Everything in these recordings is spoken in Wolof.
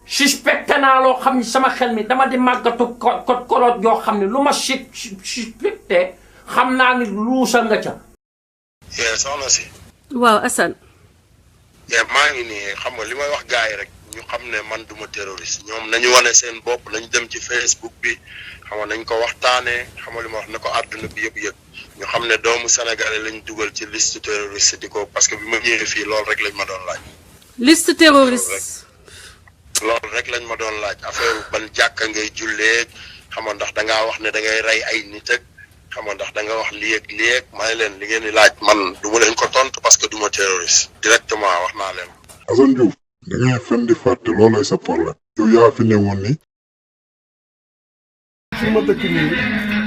suspecté naa loo xam ni sama xel mi dama di màggatu koroot yoo xam ne lu ma suspecté xam naa ni luusa nga ca. soxna si. waaw Assane. maa ngi nii xam nga li may wax gars yi rek ñu xam ne man duma terroriste ñoom nañu wane seen bopp nañu dem ci Facebook bi xam nga nañ ko waxtaanee xam nga li ma wax ne ko àdduna bi yëpp yëg ñu xam ne doomu sénégalais lañ dugal ci liste terroriste di ko parce que bi ma ñëwee fii loolu rek lañ ma doon laaj. liste terroriste. loolu rek lañ ma doon laaj affaire ban jàkka ngay jullee xam nga ndax da ngaa wax ne da ngay rey ay nit ak xam nga ndax da nga wax lii ak lii ak maa ngi leen li ngeen di laaj man du ma leen ko tontu parce que du ma terroriste directement wax naa leen. Assane Diouf da ngay fen di fàtte loolay sa problème yow yaa fi ne woon ni. fi ma dëkk nii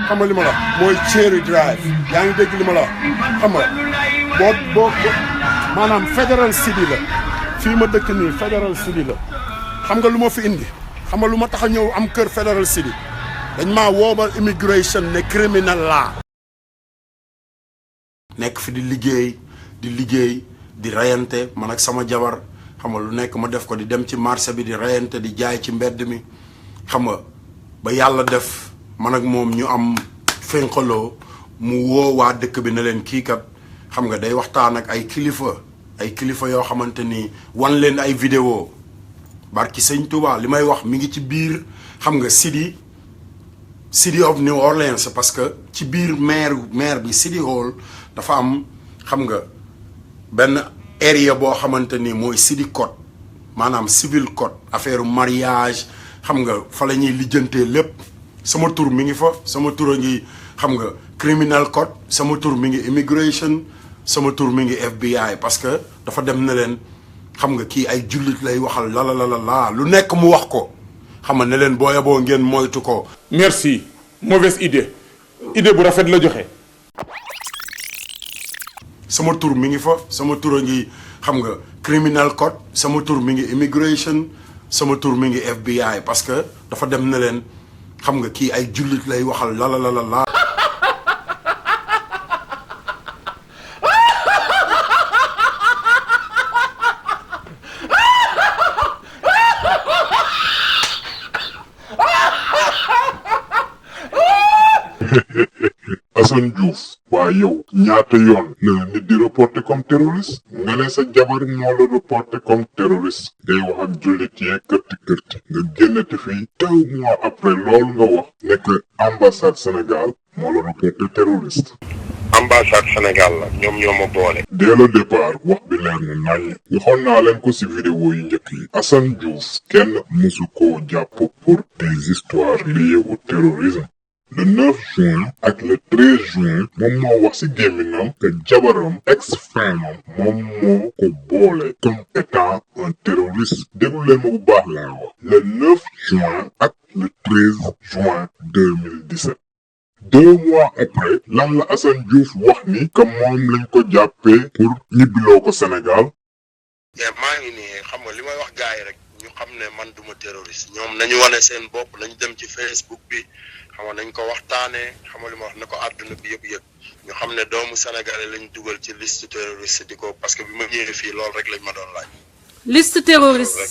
xam nga li ma la mooy Cherry Drive yaa ngi dégg li ma la xam nga boo maanaam Federal City la fii ma dëkk nii Federal City la xam nga lu ma fi indi xam nga lu ma tax a ñëw am kër Federal City dañ maa woobal immigration ne criminal laa. nekk fi di liggéey di rayante man ak sama jabar xam nga lu nekk ma def ko di dem ci marché bi di rayante di jaay ci mbedd mi xam nga ba yàlla def man ak moom ñu am fénqaloo mu woo waa dëkk bi ne leen kii kat xam nga day waxtaan ak ay kilifa yoo xamante ni wan leen ay vidéo barki sëñ Touba li may wax mi ngi ci biir xam nga City of New Orleans parce que ci biir maire bi City Hall dafa am xam nga benn area boo xamante ni mooy City Code maanaam civil code affaire mariage xam nga fa la ñuy lijjantee lépp sama tur mi ngi fa sama tur a ngi xam nga criminal code sama tur mi ngi immigration sama tur mi ngi FBI parce que dafa dem na leen xam nga kii ay jullit lay waxal la lu nekk mu wax ko xam nga ne leen boo ngeen moytu ko. merci mauvaise idée bu rafet la joxe. sama tur mi ngi fa sama tur a ngi xam nga criminal code sama tur mi ngi immigration sama tur mi ngi FBI parce que dafa dem na leen xam nga kii ay jullit lay waxal la. Assane Diouf waa yow ñaata yoon la nit di reporté comme terroriste nga ne sa jabar moo la reporté comme terroriste ngay wax ak jullit yee kërti nga génnati fii 2 mois après loolu nga wax nekk ambassade Sénégal moo la reporté terroriste. ambassade Sénégal la ñoom ñoo ma boole. dès le départ wax bi leer na nañ waxoon naa leen ko ci vidéo yu njëkk yi Assane Diouf kenn mësu koo jàpp pour des histoires liées au terrorisme. Le 9 juin ak le 13 juin moom moo wax ci gémminam que jabaram ex-femme moom moo ko boole comme état un terroriste déglu leen ma bu baax laa wax le 9 juin ak le 13 juin 2017 2 mois après lan la Assane Diouf wax ni que moom lañ ko jàppee pour ñibbiloo ko Sénégal. maa ngi nii xam nga li may wax gars yi rek ñu xam ne man duma terroriste ñoom nañu wane seen bopp nañu dem ci Facebook bi xam nga nañ ko waxtaanee xam nga li ma wax ne ko àdduna bi yëpp yëg ñu xam ne doomu sénégalais lañ dugal ci liste terroriste di ko parce que bi ma ñëwee fii loolu rek lañ ma doon laaj. liste terroriste.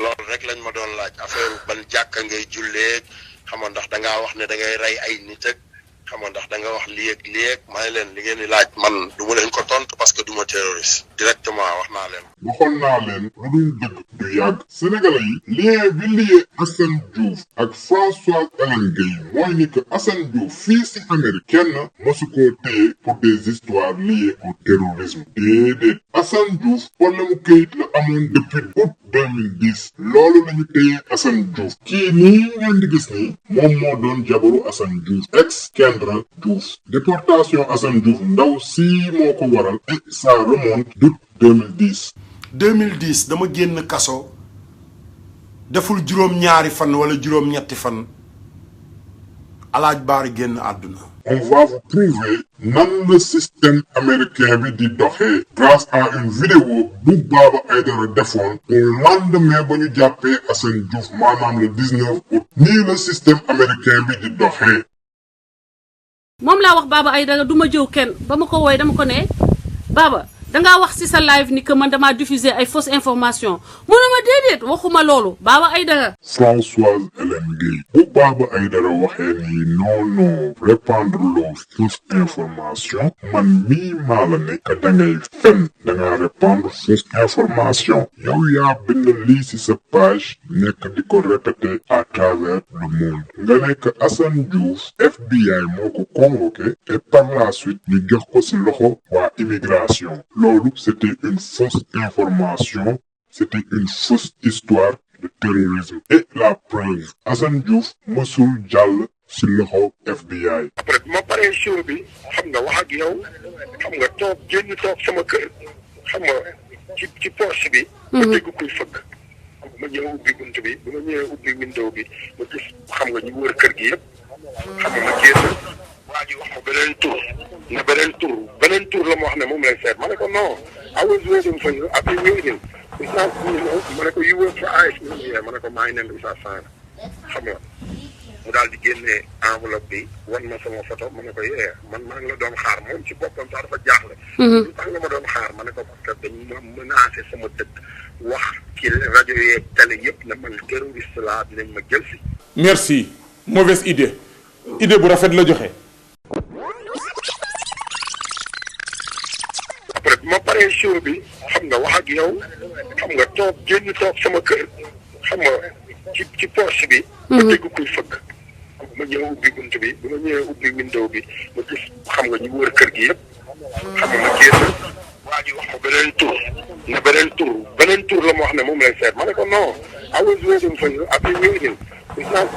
loolu rek lañ ma doon laaj affaire ban jàkka ngay jullee xam nga ndax da ngaa wax ne da ngay rey ay nit ak xam nga ndax da nga wax lii ak maa ngi leen li ngeen di laaj man du ma leen ko tontu parce que du ma terroriste directement wax naa leen. waxoon naa leen lu dul dëgg du yàgg sénégalais yi lien bi lié Assane Diouf ak Françoise Hélène Gueye mooy ni que Assane Diouf fii ci Amérique kenn mësu koo téye pour des histoires liées au terrorisme déedéet Assane Diouf problème mu këyit la amoon depuis août 2010 loolu lañu téye Assane Diouf kii nii ngeen di gis nii moom moo doon jabaru Assane Diouf ex Kendra Diouf déportation Assane Diouf ndaw si moo ko waral et ça remonte d'août 2010 dama génn kaso deful juróom-ñaari fan wala juróom-ñetti fan alaaj baari génn àdduna. on va vous prouver nan le système américain bi di doxee grâce à une vidéo bu Baba Aïdara defoon au lendemain ba ñu jàppee Assane Diouf maanaam le 19 août nii le système américain bi di doxee. moom laa wax Baba Aïdara du ma jëw kenn ba ma ko wooye dama ko ne Baba dangaa wax ci sa live ni que man damaa diffuser ay fausses informations mu ne ma déedéet waxuma loolu Baba Aïdara. Françoise Hélène Gueye bu Baba Aïdara waxee ni non répandre loo fausse information man mii maa la nekk dangay fen dangaa répandre fausse information yow yaa bind lii ci sa page nekk di ko répéter à travers le monde nga nekk Assane Diouf FBI moo ko convoqué et par la suite ñu jox ko ci loxo waa immigration loolu c'était une fausse information c'était une fausse histoire de terrorisme et la preuve Assane Diouf mësul jàll ci loxo FBI. après bi ma paree show bi xam nga wax ak yow xam nga toog toog sama kër xam nga ci poche bi. ma dégg kuy fëgg. ma ñëw ubbi bunt bi ma ñëwee ubbi window bi ma gis xam nga ñu wër kër gi yëpp xam nga ma génn waa ji wax ma beneen tur la ma wax ne moom lay seet ma ne ko non I was waiting for you I've been waiting it's not ma ne ko you work for ICE ma ne ko maa ngi nen Issa Sane xam nga mu daal di génne enveloppe bi wan ma sama photo ma ne ko yee man maa ngi la doon xaar moom ci boppam sax dafa jaaxle. lu tax nga ma doon xaar ma ne ko parce que dañ ma menacé sama dëkk wax ci rajo yeeg télé yëpp ne man terroriste laa dinañ ma jël si. merci mauvaise idée bu rafet la joxe. après bi ma paree show bi xam nga wax ak yow xam nga toog sama kër xam nga ci poche bi. ma dégg kuy fëgg. ma ñëw ubbi bunt bi ma ñëwee ubbi window bi ma gis xam nga ñu wër kër gi yëpp xam nga ma génn waa ji wax ma beneen tur la ma wax ne moom lay seet ma ne ko non I was waiting for you I've been waiting it's not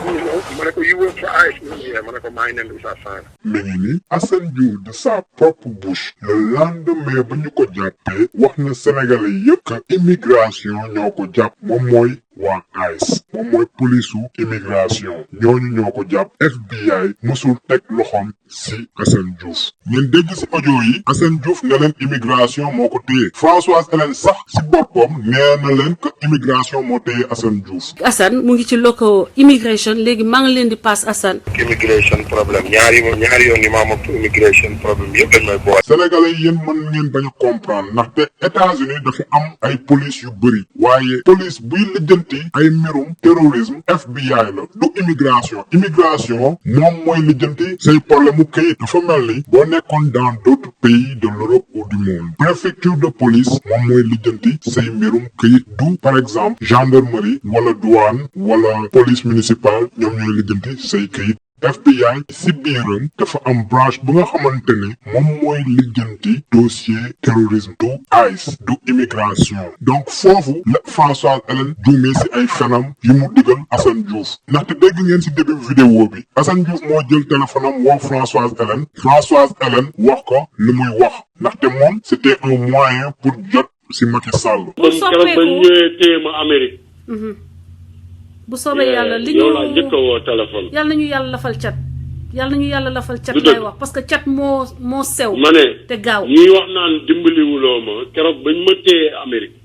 ma ne ko you work for ICE ma ne ko maa ngi nen Issa Sane. mi ngi ni Assane Diouf de sa propre bouche le lendemain ba ñu ko jàppee wax na Sénégalais yëpp que immigration ñoo ko jàpp moom mooy waa ICE moom mooy police u immigration ñooñu ñoo ko jàpp FBI mësul teg loxoom si Assane Diouf ngeen dégg si audio yi Assane Diouf ne leen immigration moo ko téye Françoise Hélène sax si boppam nee na leen que immigration moo téye Assane Diouf. Assane mu ngi ci loco immigration léegi maa ngi leen di passe Assane. immigration problème ñaari yoon yi ma am immigration problème yëpp dañ may boole. Sénégalais yéen mën ngeen bañ a comprendre ndaxte États-Unis dafa am ay police yu bëri waaye police buy lijjanti ay mbirum terrorisme FBI la du immigration moom mooy lijjanti say problème mu këyit dafa mel ni boo nekkoon dans d'autres pays de l'Europe ou du monde préfecture de police moom mooy lijjanti say mbirum këyit du par exemple gendarmerie wala douane wala police municipale ñoom ñooy lijjanti say këyit. FBI si biiram dafa am branche bu nga xamante ne moom mooy lijjanti dossier terrorisme du ICE du immigration donc foofu la Françoise Hélène juumee si ay fenam yi mu digal Assane Diouf ndaxte dégg ngeen si début vidéo bi Assane Diouf moo jël téléphone am woo Françoise Hélène wax ko li muy wax ndaxte moom c'était un moyen pour jot si Macky Sall. bu soppeeku ba ñëwee téema Amérique. bu soobee yàlla li ñu yow laa njëkk a woo téléphone. yàlla nañu yàlla lafal cat lay wax parce que cat moo sew. ma ne te gaaw ñuy wax naan dimbaliwuloo ma keroog bañ ma téye Amérique.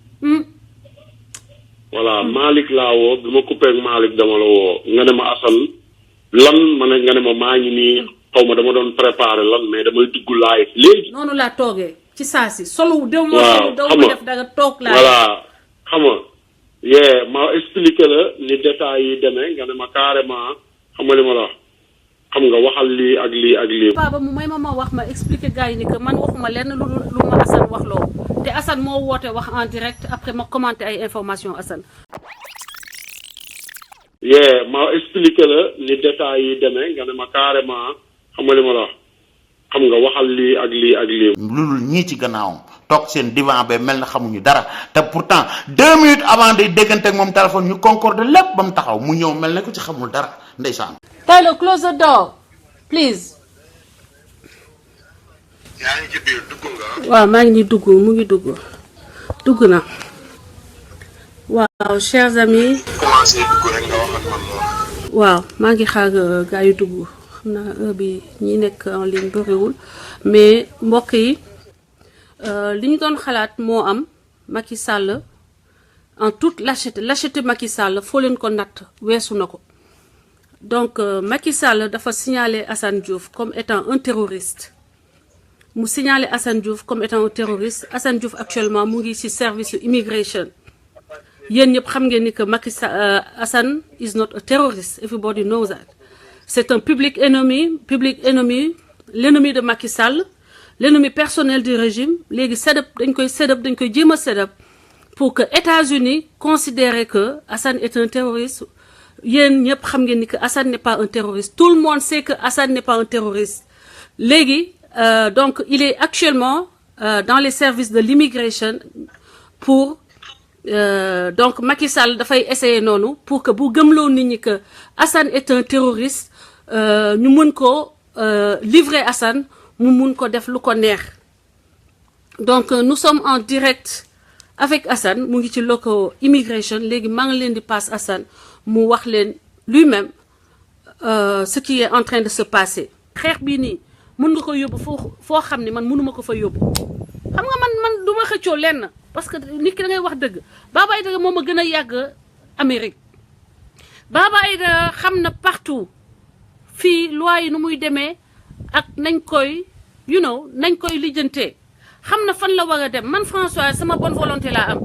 voilà Malick laa woo bi ma coupé ak Malick dama la woo nga ne ma Assane lan ma ne nga ne ma maa ngi nii xaw ma dama doon préparer lan mais damay dugg live léegi. noonu laa toogee ci saa si solo. waaw daw ma def danga toog laa. voilà xam nga. ma expliqué la ni détails yi demee nga ne ma carrément xam nga li ma la wax xam nga waxal lii ak lii ak lii. Baba mu may ma wax ma expliqué gars yi ni que man waxuma lenn lu ma Assane wax loo te Assane moo woote wax en direct après ma commenté ay information Assane. ma expliqué la ni détails yi demee nga ne ma carrément xam nga li ma la wax xam nga waxal lii ak lii ak lii. loolu ñii ci gannaawam toog seen divan ba mel na xamuñu dara te pourtant 2 minutes avant day déggante ak moom téléphone ñu concorde lépp ba mu taxaw mu ñëw mel na ko ci xamul dara ndeysaan. Tyler, close the door please. yaa ngi ci biir dugg nga. waaw maa ngi nii dugg mu ngi dugg na waaw chers amis. commencé dugg rek nga wax ak man loolu. waaw maa ngi xaar gars yu dugg xam naa heure bi ñi nekk en ligne bëriwul mais mbokk yi li ñu doon xalaat moo am Macky Sall en toute lâcheté Macky Sall foo leen ko natt weesu na ko donc Macky Sall dafa signalé Assane Diouf comme étant un terroriste mu signalé Assane Diouf comme étant un terroriste. Assane Diouf actuellement mu ngi ci service immigration. yéen ñëpp xam ngeen ni que Assane is not a terrorist. Everybody knows that. C'est un public ennemi, l'ennemi de Macky Sall, l'ennemi personnel du régime. Léegi dañ koy jéem a set up pour que États-Unis considèrent que Assane est un terroriste. Yéen ñëpp xam ngeen ni que Assane n'est pas un terroriste. Tout le monde sait que Assane n'est pas un terroriste. Léegi donc il est actuellement dans les services de l'immigration pour donc Macky Sall dafay essayer noonu pour que bu gëmloo nit ñi que Assane est un terroriste ñu mun ko livrer Assane mu mun ko def lu ko neex. Donc nous sommes en direct avec Assane mu ngi ci local immigration léegi maa ngi leen di passe Assane mu wax leen lui-même ce qui est en train de se passer. xeex bii nii mun nga ko yóbbu foo xam ne man mënuma ko fa yóbbu xam nga man du ma xëccoo lenn parce que nit ki da ngay wax dëgg. Baba Aïdara moom a gën a yàgg Amérique Baba Aïdara xam na partout fii loi yi nu muy demee ak nañ koy nañ koy lijjantee xam na fan la war a dem man François sama bonne volonté laa am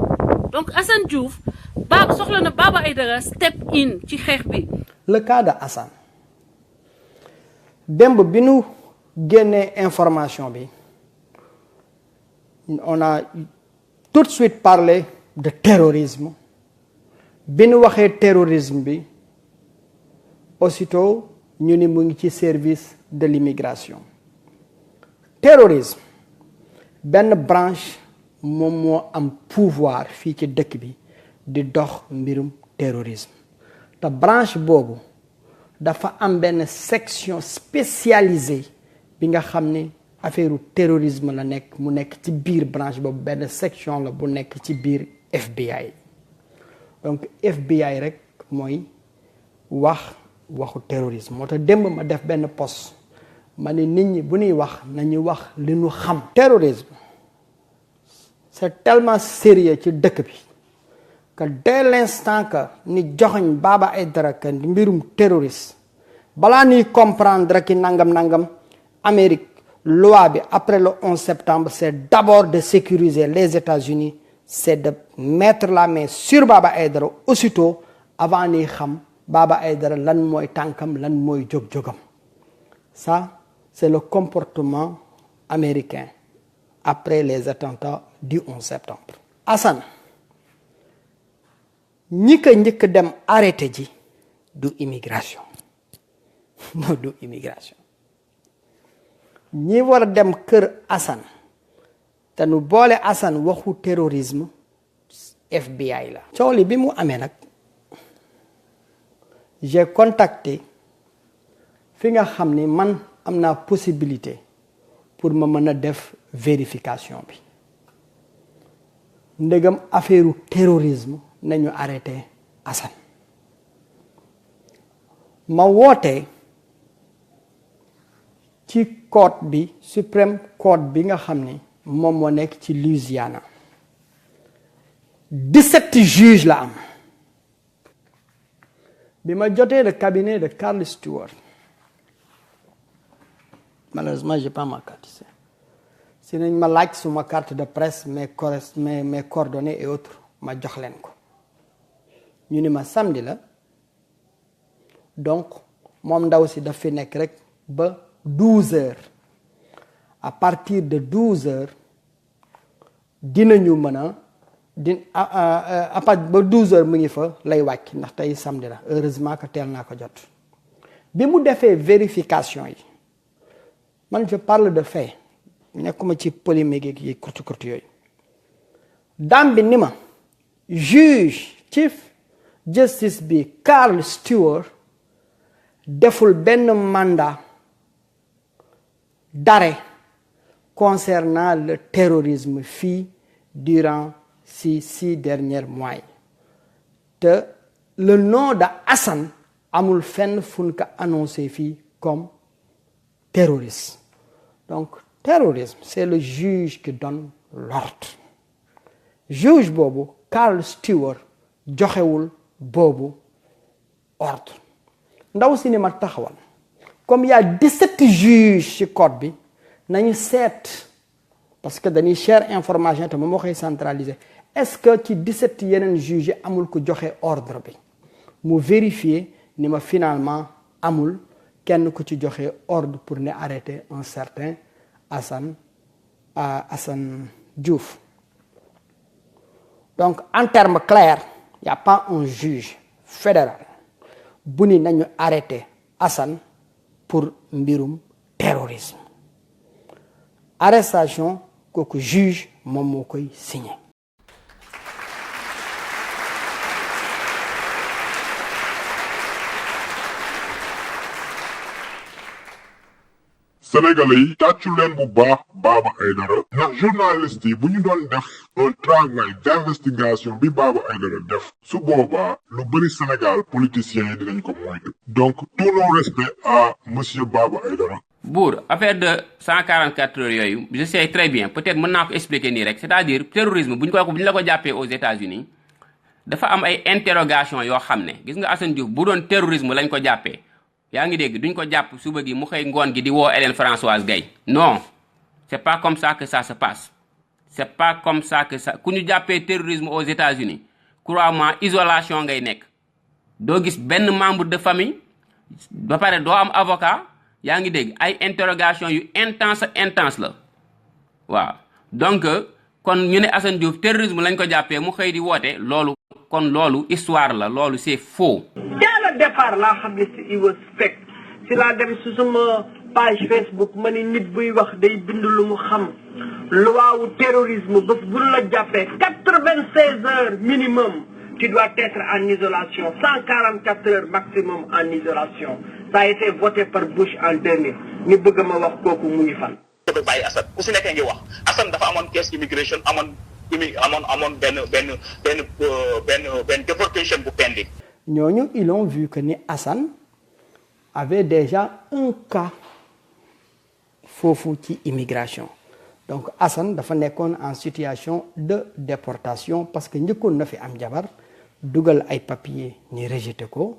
donc Assane Diouf soxla na Baba Aïdara step in ci xeex bi. Le cas de Assane démb bi nu génnee information bi on a tout de suite parlé de terrorisme bi nu waxee terrorisme bi aussitôt ñu ni mu ngi ci service de l'immigration. Terrorisme benn branche moom moo am pouvoir fii ci dëkk bi di dox mbirum terrorisme te branche boobu dafa am benn section spécialisée bi nga xam ni affaire terrorisme la nekk mu nekk ci biir branche boobu benn section la bu nekk ci biir FBI. Donc FBI rek mooy waxu terrorisme moo tax démb ma def benn post ma ne nit ñi bu ñuy wax nañu wax li ñu xam. Terrorisme c'est tellement sérieux ci dëkk bi que dès l'instant que ni joxoñ Baba Aïdara que mbirum terroriste balaa ñuy comprendre ki nangam Amérique loi bi après le 11 septembre c'est d'abord de sécuriser les États-Unis, c'est de mettre la main sur Baba Aïdara aussitôt avant ñuy xam Baba Aïdara lan mooy tànkam lan mooy jóg-jógam. Ça c'est le comportement américain après les attentats du 11 septembre. Assane ñi ko njëkk dem arrêté ji du immigration non du immigration ñi war a dem kër Assane te nu boole Assane waxu terrorisme FBI la. coow li bi mu amee nag j'ai contacté fi nga xam ni man am naa possibilité pour ma mën a def vérification bi ndegam affaire terrorisme nañu arrêté Assane ma woote ci court bi Supreme Court bi nga xam ni moom moo nekk ci Louisiana 17 juges la am bi ma jotee le cabinet de Carl Stewart malheureusement j'ai pas ma carte ici si nañ ma laaj suma carte de presse mes coordonnées et autres ma jox leen ko ñu ni ma samedi la donc moom ndaw si daf fi nekk rek ba 12 heures à partir de 12 heures dinañu mën a à partir ba 12 heures mu ngi fa lay wàcc ndax tey samedi la heureusement que teel naa ko jot bi mu defee vérification yi man je parle de fait nekkuma ci polémique yi kurti yooyu dame bi ni ma juge chief justice bi Carl Stewart deful benn mandat d'arrêt concernant le terrorisme fii durant ces 6 derniers mois yi te le nom de Assane amul fenn fu ko annoncé fii comme terroriste. Donc terrorisme c'est le juge qui donne l'ordre juge boobu Carl Stewart joxewul boobu ordre ndaw si ni ma taxawal comme il y a 17 juges ci code bi nañu seet parce que dañuy share information te moom moo koy centraliser est-ce que ci 17 yeneen juge amul ko joxe ordre bi mu vérifier ni ma finalement amul kenn ku ci joxe ordre pour ne arrêter un certain Assane Diouf. Donc en termes clairs, il n'y a pas un juge fédéral bu ni nañu arrêter Assane pour mbirum terrorisme. Arrestation kooku juge moom moo koy signé. Sénégalais yi tàccu leen bu baax Baba Aïdara ndax journaliste yi bu ñu doon def un travail d'investigation bi Baba Aïdara def su boobaa lu bëri Sénégal politiciens yi dinañ ko moytu donc tout nos respect à monsieur Baba Aïdara. Bour affaire de 144 heures yooyu je sais très bien peut-être mën naa ko expliquer nii rek c'est-à-dire terrorisme bu ñu la ko jàppee aux États-Unis dafa am ay interrogation yoo xam ne gis nga Assane Diouf bu doon terrorisme lañ ko jàppee yaa ngi dégg duñ ko jàpp suba gi mu xëy ngoon gi di woo Hélène Françoise Gaye non c'est pas comme ça que ça se passe c'est pas comme ça que ça ku ñu jàppee terrorisme aux États-Unis crois-moi isolation ngay nekk doo gis benn membre de famille ba pare doo am avocat yaa ngi dégg ay interrogation yu intense la waaw donc kon ñu ne Assane Diouf terrorisme lañ ko jàppee mu xëy di woote loolu kon loolu histoire la loolu c'est faux. dès le départ laa xam ne si it was fake si laa dem si sama page Facebook ma ni nit buy wax day bind lu mu xam luwaawu terrorisme bés bu la jàppee 96 heures minimum tu dois être en isolation 144 heures maximum en isolation ça a été voté par Bush en 2000 ñu bëgg ma wax kooku mu ngi fan. ba bàyyi Assane ku si nekkee ngi wax Assane dafa amoon caisse immigration amoon benn déportation bu pending. ñooñu ils ont vu que ni Assane avait déjà un cas foofu ci immigration donc Assane dafa nekkoon en situation de déportation parce que njëkkoon na fi am jabar dugal ay papiers ni rejeté ko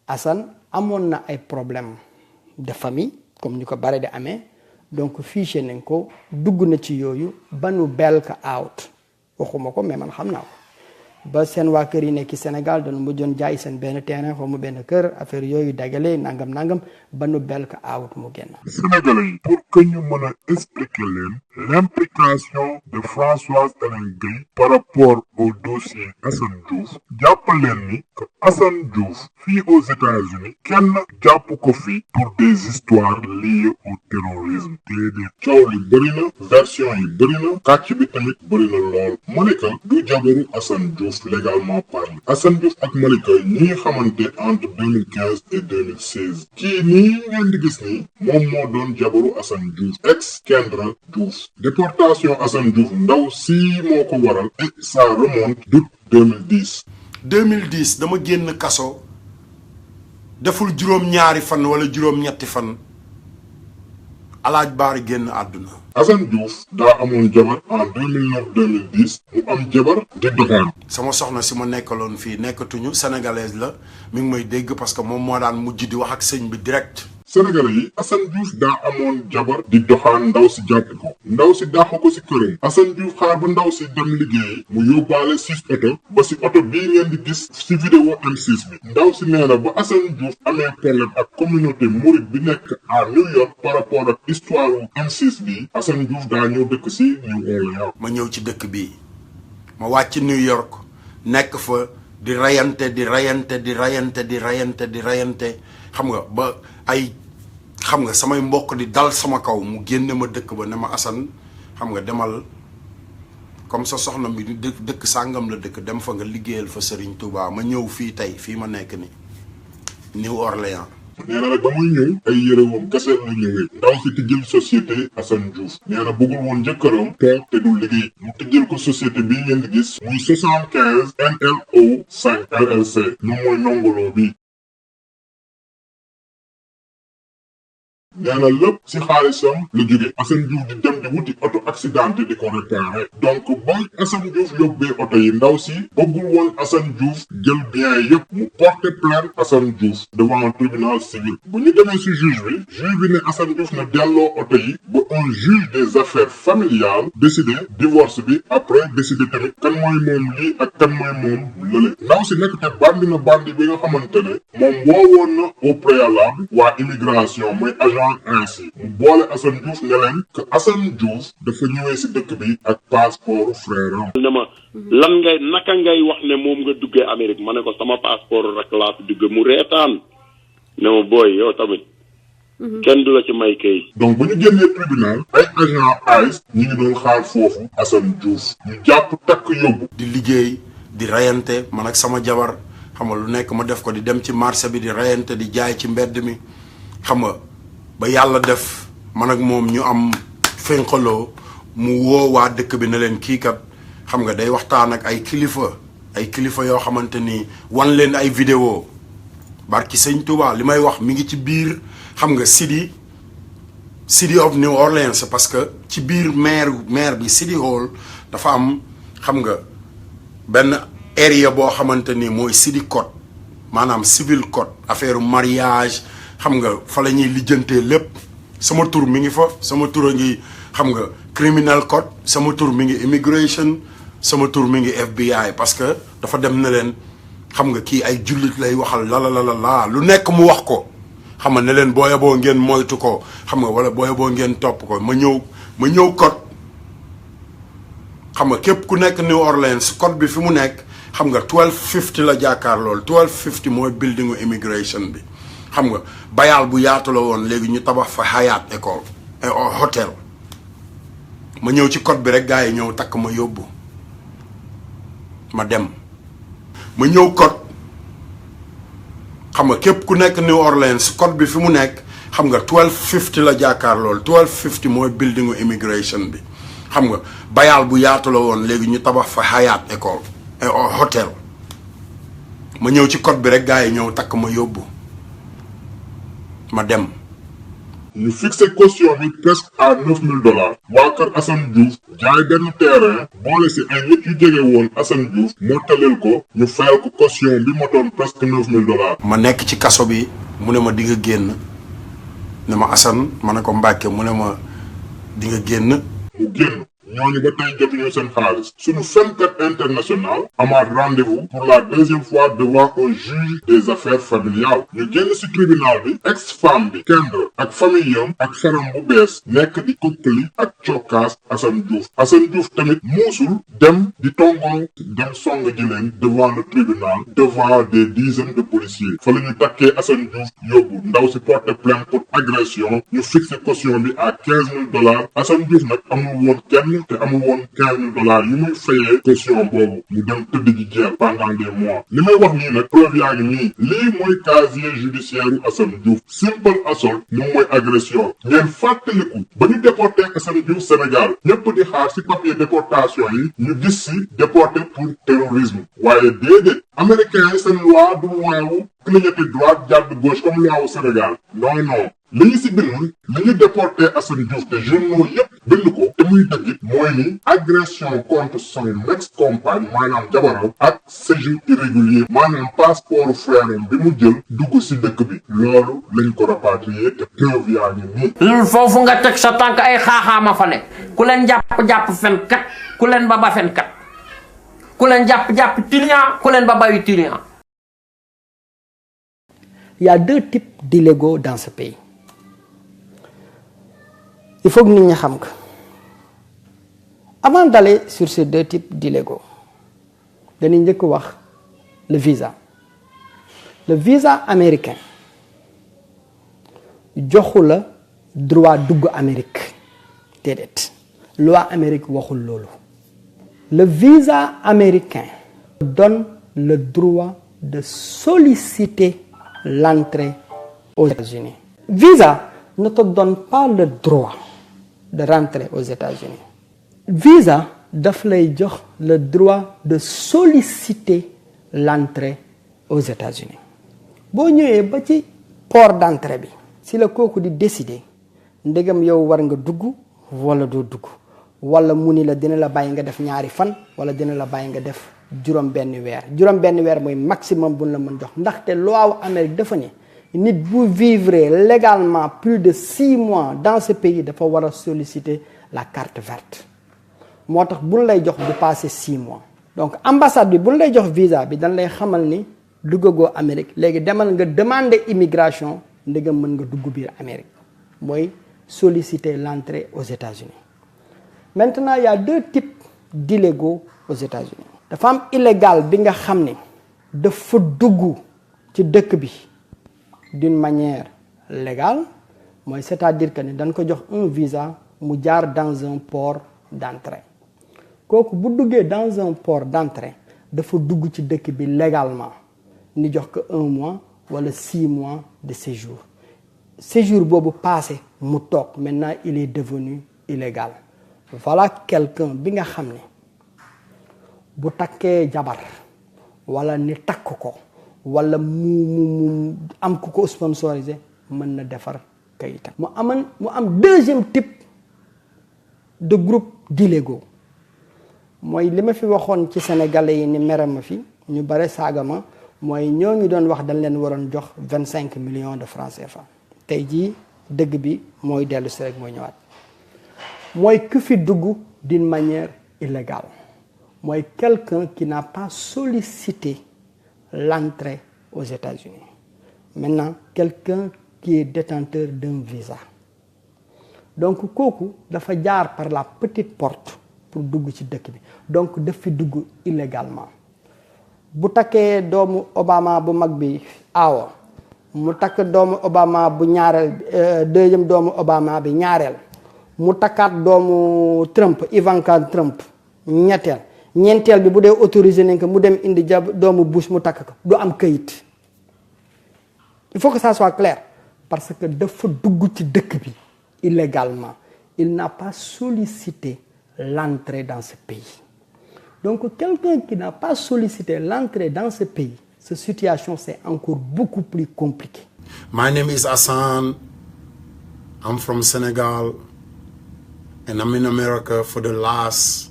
Assane amoon na ay problème de famille comme ñu ko bare di amee donc fiché nañ ko dugg na ci yooyu ba nu bel ka out waxuma ko mais man xam naa ko ba seen waa kër yi nekk ci Sénégal dañu mujjoon jaay seen benn terrain xaw ma benn kër affaire yooyu dagale nangam ba nu bel ka out mu génn. Sénégalais yi pour que ñu mën a expliquer leen l'implication de Françoise Hélène Gaye par rapport au dossier Assane Diouf jàpp leen ni que Assane Diouf fii aux États-Unis kenn jàpp ko fi pour des histoires liées au terrorisme déedéet coow li bëri na version yi bëri na kàcc bi tamit bëri na lool Malika du jabaru Assane Diouf légalement parlé Assane Diouf ak Malika ñi xamante entre 2015 et 2016 kii nii ngeen di gis ni moom moo doon jabaru Assane Diouf ex Kendra Diouf déportation Assane Diouf ndaw si moo ko waral et ça remonte d'août 2010 dama génn kaso deful juróom-ñaari fan wala juróom-ñetti fan alaaj baari génn àdduna Assane Diouf daa amoon jabar en 2009-2010 mu am jabar di doxaan sama soxna si ma nekkaloon fii nekkatuñu sénégalaise la mi ngi may dégg parce que moom moo daan mujj di wax ak sëñ bi direct Sénégalais yi Assane Diouf daa amoon jabar di doxaan ndaw si jàpp ko ndaw si dàq ko si këram Assane Diouf xaar ba ndaw si dem liggéey mu yóbbaale 6 oto ba si oto bii ngeen di gis si vidéo M6 bi ndaw si nee na ba Assane Diouf amee problème ak communauté mouride bi nekk à New York par rapport ak histoire M6 bi Assane Diouf daa ñëw dëkk si New Orleans. ma ñëw ci dëkk bii ma wàcc New York nekk fa di rayante xam nga ba ay xam nga samay mbokk di dal sama kaw mu génne ma dëkk ba ne ma Assane xam nga demal comme sa soxna bi di dëkk sàngam la dëkk dem fa nga liggéeyal fa Serigne Touba ma ñëw fii tey fii ma nekk ni New Orleans. nee na nag ba muy ñëw ay yërewam kese la ñëwee ndaw si tijjel société Assane Diouf nee na bëggul woon jëkkëram toog te du liggéey mu tijjel ko société bii ngeen di gis muy 75 NLO 5 LLC moom mooy nongoloo bi nee na lépp si xaalisam la jóge Assane Diouf di dem di wuti auto accidenté di ko réparé donc ba Assane Diouf yóbbee oto yi ndaw si bëggul woon Assane Diouf jël bien yëpp mu porter plainte Assane Diouf devant un tribunal civil bu ñu demee si juge bi ne Assane Diouf na delloo oto yi ba un juge des affaires familiales décidé divorce bi après décidé tamit kan mooy moom lii ak kan mooy moom lële ndaw si nekk te bandi na bandi bi nga xamante ne moom woowoon na au préalable waa immigration mooy agent ainsi mu boole Assane Diouf ne leen que Assane Diouf dafa ñëwee si dëkk bi ak passeport frère am. ne ma lan ngay naka ngay wax ne moom nga duggee Amérique ma ne ko sama passeport rek laa fi duggee mu reetaan ne ma booy yow tamit kenn du la ci may kay. donc bu ñu génnee tribunal ay agent ICE ñu ngi doon xaar foofu Assane Diouf ñu jàpp takk yóbbu. di liggéey di rayante man ak sama jabar xam nga lu nekk ma def ko di dem ci marché bi di rayante di jaay ci mbedd mi xam nga ba yàlla def man ak moom ñu am fénqaloo mu woo waa dëkk bi ne leen kii kat xam nga day waxtaan ak ay kilifa yoo xamante ni wan leen ay vidéo barki sëñ Touba li may wax mi ngi ci biir xam nga city of New Orleans parce que ci biir maire bi City Hall dafa am xam nga benn area boo xamante ni mooy city code maanaam civil code affaire mariage xam nga fa la ñuy lijjantee lépp sama tur mi ngi fa sama tur a ngi xam nga criminal code sama tur mi ngi immigration sama tur mi ngi FBI parce que dafa dem na leen xam nga kii ay jullit lay waxal la lu nekk mu wax ko xam nga ne leen boo yeboo ngeen moytu ko xam nga wala boo yeboo ngeen topp ko ma ñëw code xam nga képp ku nekk New Orleans code bi fi mu nekk xam nga 1250 la jàkkaar lool 1250 mooy buildingu immigration bi xam nga bayaal bu yaatu la woon léegi ñu tabax fa Hyatt école hôtel ma ñëw ci code bi rek gars yi ñëw takk ma yóbbu ma dem ma ñëw code xam nga képp ku nekk New Orleans code bi fi mu nekk xam nga 1250 la jàkkaar lool 1250 mooy buildingu immigration bi xam nga bayaal bu yaatu la woon léegi ñu tabax fa Hyatt école hôtel ma ñëw ci code bi rek gars yi ñëw takk ma yóbbu ma dem. ñu fixé caution bi presque à $9000 waa kër Assane Diouf jaay benn terrain boole si ay nit yu jege woon Assane Diouf moo taleel ko ñu fayal ko caution bi ma doon presque $9000. ma nekk ci kaso bi mu ne ma di nga génn ne ma Assane ma ne ko Mbàkke mu ne ma di nga génn. mu génn ñooñu ba tey jotuñu seen xaalis suñu fenkat international amaat rendez-vous pour la deuxième fois devant un juge des affaires familiales ñu génn si tribunal bi ex-femme bi Kendra ak famille yam ak faram bu bees nekk di kokkali ak cokkaas Assane Diouf tamit muusul dem di tongoo dem song ji leen devant le tribunal devant des dizaines de policiers fa la ñu takkee Assane Diouf yóbbu ndaw si porter plainte pour agression ñu fixé caution bi à $15000 Assane Diouf nag amul woon kenn te amul woon $15000 yu muy fayee caution boobu mu dem tëdd ji jeex pendant des mois li may wax nii nag preuve yaa ngi nii lii mooy casier judiciaire u Assane Diouf simple assault moom mooy agression ngeen fàttaliku ba ñu déporté Assane Diouf Sénégal ñëpp di xaar si papier déportation yi ñu gis si déporté pour terrorisme waaye déedéet américains yi seen loi du waawu clignoter droite jàdd gauche comme loi wu Sénégal non li ñu si bind li ñu déporté Assane Diouf te journaux yëpp bind ko te muy dëgg mooy ni agression contre son ex-compagne maanaam jabaram ak séjour irrégulier maanaam passeport frère bi mu jël dugg si dëkk bi loolu lañ ko rapatrié te preuve yaa ngi nii. foofu nga teg sa tànk ay xaaxaama fa ne ku leen jàpp fenkat ku leen ba fenkat ku leen jàpp tilian ku leen ba bayu tilian. Il y a deux types d'illégaux dans ce pays. Il faut que nous le sachions. Avant d'aller sur ces deux types d'illégaux, nous allons voir le visa. Le visa américain, il a le droit d'Amérique. Amérique. Loi américaine waxul lolu. Le visa américain donne le droit de solliciter l'entrée aux États-Unis. Visa ne te donne pas le droit de rentrer aux États-Unis. Visa daf lay jox le droit de solliciter l'entrée aux États-Unis. Boo ñëwee ba ci port d'entrée bi si la kooku di décider ndegam yow war nga dugg wala doo dugg wala mu ni la dina la bàyyi nga def ñaari fan wala dina la bàyyi nga def juróom-benn weer mooy maximum bu la mën jox ndaxte loi wu Amérique dafa ne nit bu vivre légalement plus de 6 mois dans ce pays dafa war a solliciter la carte verte moo tax buñ lay jox du passer 6 mois. donc ambassade bi buñ lay jox visa bi dañ lay xamal ni duggagoo Amérique léegi demal nga demander immigration ndegam mën nga dugg biir Amérique mooy solliciter l'entrée aux États-Unis. Maintenant il y a 2 types d'illégaux aux États-Unis. dafa am illégal bi nga xam ne dafa dugg ci dëkk bi d'une manière légale mooy c'est-à-dire que ne dañ ko jox un visa mu jaar dans un port d'entrée kooku bu duggee dans un port d'entrée dafa dugg ci dëkk bi légalement ni jox ko 1 mois wala 6 mois de séjour boobu passé mu toog maintenant il est devenu illégal. Voilà quelqu'un bi nga xam ne bu takkee jabar wala ni takk ko wala mu am ku ko sponsorisé mën na defar kayitam mu am deuxième type de groupe d'illégaux mooy li ma fi waxoon ci sénégalais yi ni mere ma fi ñu bare saaga ma mooy ñoo ñu doon wax dañ leen waroon jox 25 millions de francs CFA tey jii dëgg bi mooy dellu si rek mooy ñëwaat mooy ku fi dugg d'une manière illégale mooy quelqu'un qui n'a pas sollicité l'entrée aux États-Unis. Maintenant quelqu'un qui est détenteur d'un visa donc kooku dafa jaar par la petite porte pour dugg ci dëkk bi donc daf fi dugg illégalement bu takkee doomu Obama bu mag bi aawo mu takk doomu Obama bu ñaareel deuxième doomu Obama bi ñaareel mu takkaat doomu Trump Ivanka Trump ñeenteel bi bu dee autorisé nañ ko mu dem indi doomu Bush mu takk ko du am këyit il faut que ça soit clair parce que dafa dugg ci dëkk bi illégalement il n'a pas sollicité l'entrée dans ce pays donc quelqu'un qui n'a pas sollicité l'entrée dans ce pays cette situation c'est encore beaucoup plus compliqué. My name is Hassan. I'm from Senegal and I'm in America for the last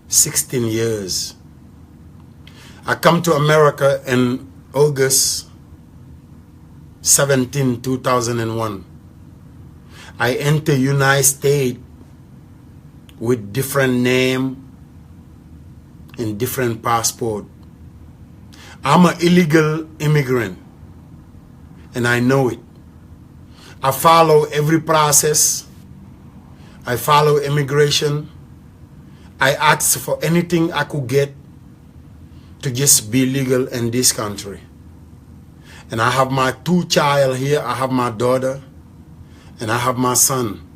16 years. I come to America in August 17, 2001. I enter United States with different name and different passport. I'm an illegal immigrant and I know it. I follow every process. I follow immigration. I asked for anything I could get to just be legal in this country. And I have my 2 children here. I have my daughter and I have my son.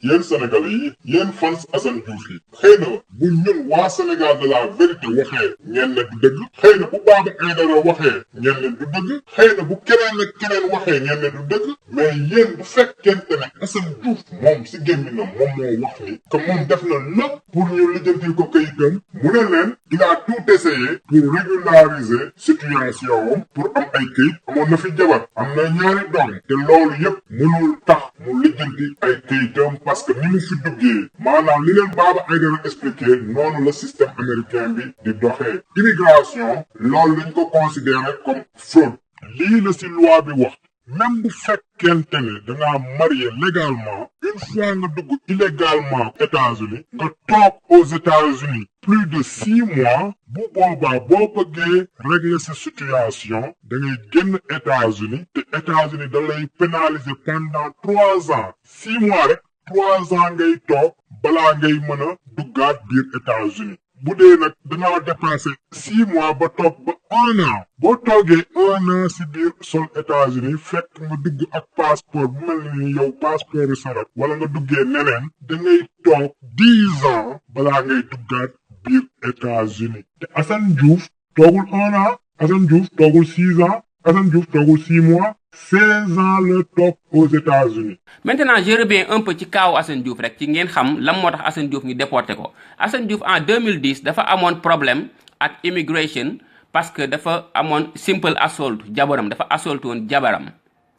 yéen Sénégalais yi yéen fans Assane Diouf yi xëy na bu ñun waa Sénégal de la vérité waxee ñeen ne du dëgg xëy na bu Baba Aïdara waxee ñeen ne du dëgg xëy na bu keneen ak keneen waxee ñeen ne du dëgg mais yéen bu fekkente ne Assane Diouf moom si gémminam moom moo wax ni que moom def na lépp pour ñu lijjantil ko kayitam mu ne leen il a tout essayé pour régulariser situation pour am ay kayit amoon na fi jabar am na ñaari doom te loolu yëpp mënul tax mu lijjanti ay kayitam parce que ni mu fi duggee maanaam li leen Baba Aïdara expliqué noonu la système américain bi di doxee immigration loolu lañ ko considéré comme fraude lii la si loi bi wax même bu fekkente ne dangaa marié légalement une fois nga dugg illégalement États-Unis nga toog aux États-Unis plus de 6 mois bu boobaa boo bëggee régler sa situation da ngay génn États-Unis te États-Unis da lay pénaliser pendant 3 ans 6 mois rek 3 ans ngay toog balaa ngay mën a duggaat biir États-Unis bu dee nag danaa dépassé 6 mois ba toog ba 1 an boo toogee 1 an si biir sol États-Unis fekk nga dugg ak passeport bu mel ni yow passeport sarak wala nga duggee neneen da ngay toog 10 ans balaa ngay duggaat biir États-Unis te Assane Diouf toogul 1 an Assane Diouf toogul 6 ans Assane Diouf toogul 6 mois 16 ans le top aux États-Unis. Maintenant je reviens un peu ci kaaw Assane Diouf rek ci ngeen xam lan moo tax Assane Diouf ñu déporté ko Assane Diouf en 2010 dafa amoon problème ak immigration parce que dafa amoon simple assault jabaram dafa assault woon jabaram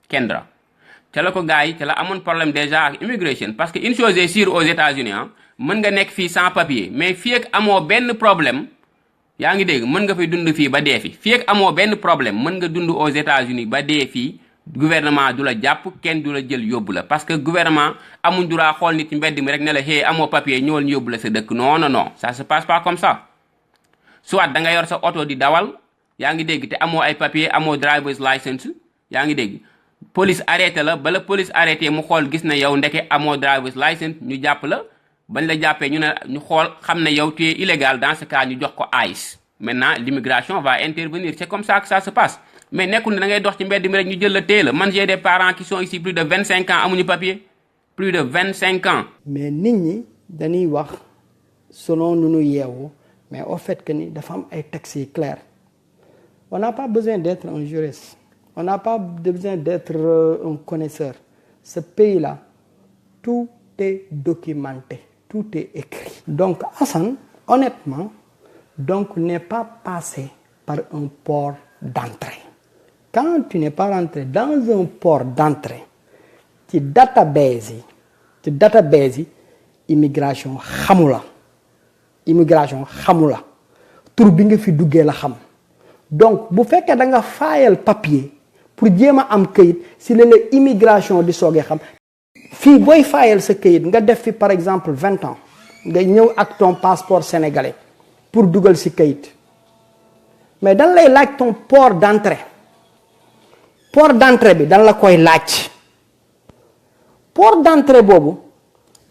Kendra ca la ko gars yi ca la amoon problème déjà ak immigration parce que une chose est sûre aux États-Unis mën nga nekk fii sans papier mais fii ak amoo benn problème yaa ngi dégg mën nga fay dund fii ba dee fi fii ak amoo benn problème mën nga dund aux États-Unis ba dee fii gouvernement du la jàpp kenn du la jël yóbbu la parce que gouvernement amuñ droit xool nit ci mbedd mi rek ne la hey amoo papier ñëwal ñu yóbbu la sa dëkk non non non ça se passe pas comme ça soit da nga yor sa oto di dawal yaa ngi dégg te amoo ay papier amoo driver's license yaa ngi dégg police arrêté la bala police arrêté mu xool gis na yow ndeke amoo driver's license ñu jàpp la bañ la jàppee ñu ne ñu xool xam ne yow tu es illégal dans ce cas ñu jox ko ICE maintenant l'immigration va intervenir c'est comme ça que ça se passe mais nekkul ne da ngay dox ci mbedd mi rek ñu jël la téye la man j'ai des parents qui sont ici plus de 25 ans amuñu papier plus de 25 ans. mais nit ñi dañuy wax selon nu ñu yeewu mais au fait que ni dafa am ay textes yi clairs on n'a pas besoin d'être un juriste on n'a pas besoin d'être un connaisseur ce pays-là tout est documenté tout est écrit. donc Assane honnêtement donc n'est pas passé par un port d'entrée. Quand tu n'es pas rentré dans un port d'entrée ci database yi immigration xamula tur bi nga fi duggee la xam donc bu fekkee da nga faayal papier pour jéem a am këyit si la immigration di soogee xam fii booy faayal sa këyit nga def fi par exemple 20 ans nga ñëw ak ton passeport sénégalais pour dugal si këyit mais dañ lay laaj ton port d'entrée bi dañ la koy laaj port d'entrée boobu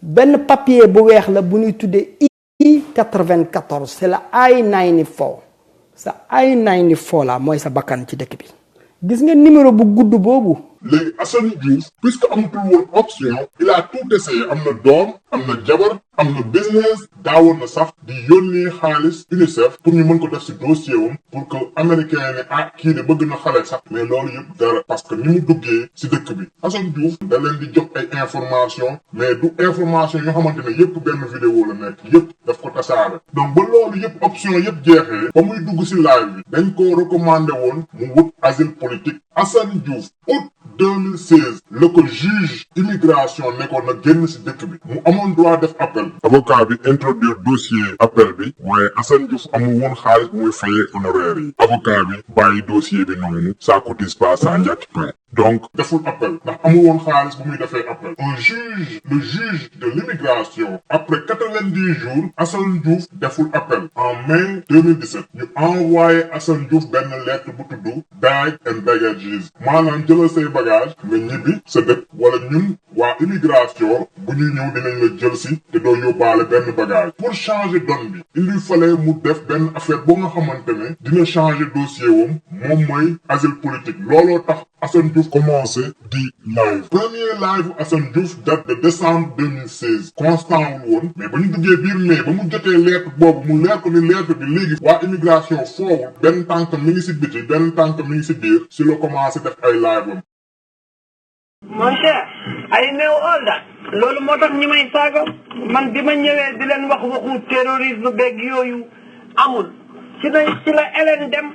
benn papier bu weex la bu ñuy tuddee I-94 c'est la I-94 sa I-94 la mooy sa bakkan ci dëkk bi gis nga numéro bu gudd boobu. léegi Assane Diouf puisque amatul woon option il a tout essayé am na doom am na jabar am na business daawoon na sax di yónnee xaalis UNICEF pour ñu mën ko def si dossier wam pour que américain ne kii de bëgg na xale sax mais loolu yëpp dara parce que ni mu duggee si dëkk bi Assane Diouf da leen di jox ay information mais du information yoo xamante ne yëpp benn vidéo la nekk yëpp daf ko tasaare donc ba loolu yëpp option yëpp jeexee ba muy dugg si live bi dañ ko recommandé woon mu wut asile politique Assane Diouf août 2016 la ko juge immigration nekkoon na génn si dëkk bi mu amoon droit def appel avocat bi introduire dossier appel bi waaye Assane Diouf amul woon xaalis bu muy fayee honoraire yi avocat bi bàyyi dossier bi noonu ça cotise pas ça njàkk point donc deful appel ndax amul woon xaalis bu muy defee appel le juge de l'immigration après 90 jours Assane Diouf deful appel en mai 2017 ñu envoyé Assane Diouf benn lettre bu tudd bag and baggages maanaam jëlal say bagage nga ñibbi sa dëkk wala ñun waa immigration bu ñuy ñëw dinañ la jël si te doo yóbbaale benn bagage pour changer donne bi il lui fallait mu def benn affaire boo nga xamante ne dina changer dossier wam moom mooy asile politique looloo tax Assane Diouf commencé di live premier live Assane Diouf date de décembre 2016 constant wul woon mais ba ñu duggee biir mai ba mu jotee lettre boobu mu leer ko ni lettre bi léegi waa immigration foowul benn tànk mi ngi si biti benn tànk mi ngi si biir si la commencé def ay live am. mon cher I know all that loolu moo tax ñi may saaga man bi ma ñëwee di leen wax waxu terrorisme beeg yooyu amul ci la Hélène dem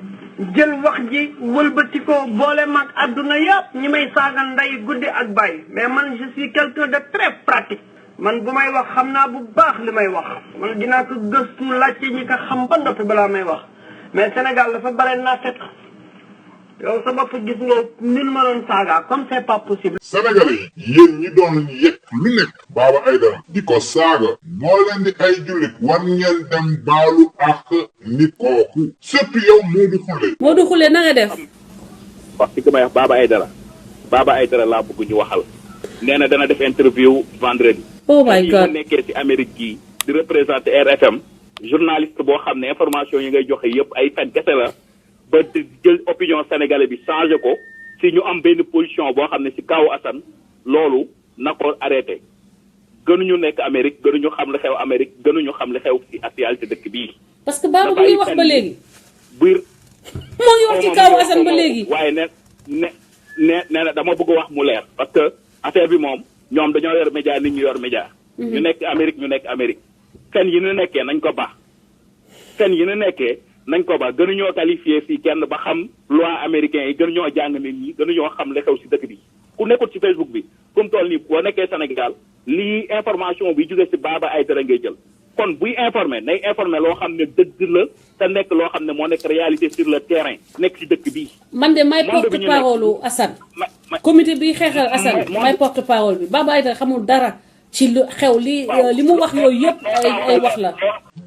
jël wax ji wëlbati ko boole mag adduna yëpp ñi may saaga nday guddi ak bàyyi mais man je suis quelqu'un de très pratique man bu may wax xam naa bu baax li may wax man dinaa ko gëstu laajte ñi ko xam ba noppi balaa may wax mais Sénégal dafa bare naa fekk yow sa bopp gis nga nin ma doon saaga comme c'est pas possible. Sénégalais yi yéen ñi doon yëg lu nekk Baba Aïdara di ko saaga boo leen di ay jullit war ngeen dem baalu ak nit kooku surtout yow Modou Khoule na nga def. wax ci ko may wax Baba Aïdara laa bëgg ñu waxal nee na dana def interview vendredi. oh my God yi nekkee ci Amérique gii di représenter RFM journaliste boo xam ne information yi ngay joxe yëpp ay fen kese la. ba jël opinion sénégalais bi changé ko si ñu am benn position boo xam ne si kaw Assane loolu na ko arrêté gënuñu nekk Amérique gënuñu xam li xew Amérique gënuñu xam li xew si actualité dëkk bii. parce que Baba mu ngi wax ba léegi. biir moo ngi wax ci kaw Assane ba léegi. waaye nee na dama bëgg wax mu leer parce que affaire bi moom ñoom dañoo yor média nit ñu yor média. ñu nekk Amérique fen yi ñu nekkee nañ ko baax nañ ko ba gënuñoo qualifié fii kenn ba xam loi américain yi gënuñoo jàng nit ñi gënuñoo xam li xew si dëkk bi ku nekkul ci Facebook bi fu mu toll nii boo nekkee Sénégal lii information bi jóge ci Baba Aïdara ngay jël kon buy informer nay informer loo xam ne dëgg la te nekk loo xam ne moo nekk réalité sur le terrain nekk ci dëkk bii. man de may porte parole Assane. comité bi xeexal Assane may porte parole bi Baba Aïdara xamul dara ci lu xew li mu wax yooyu yëpp ay wax la.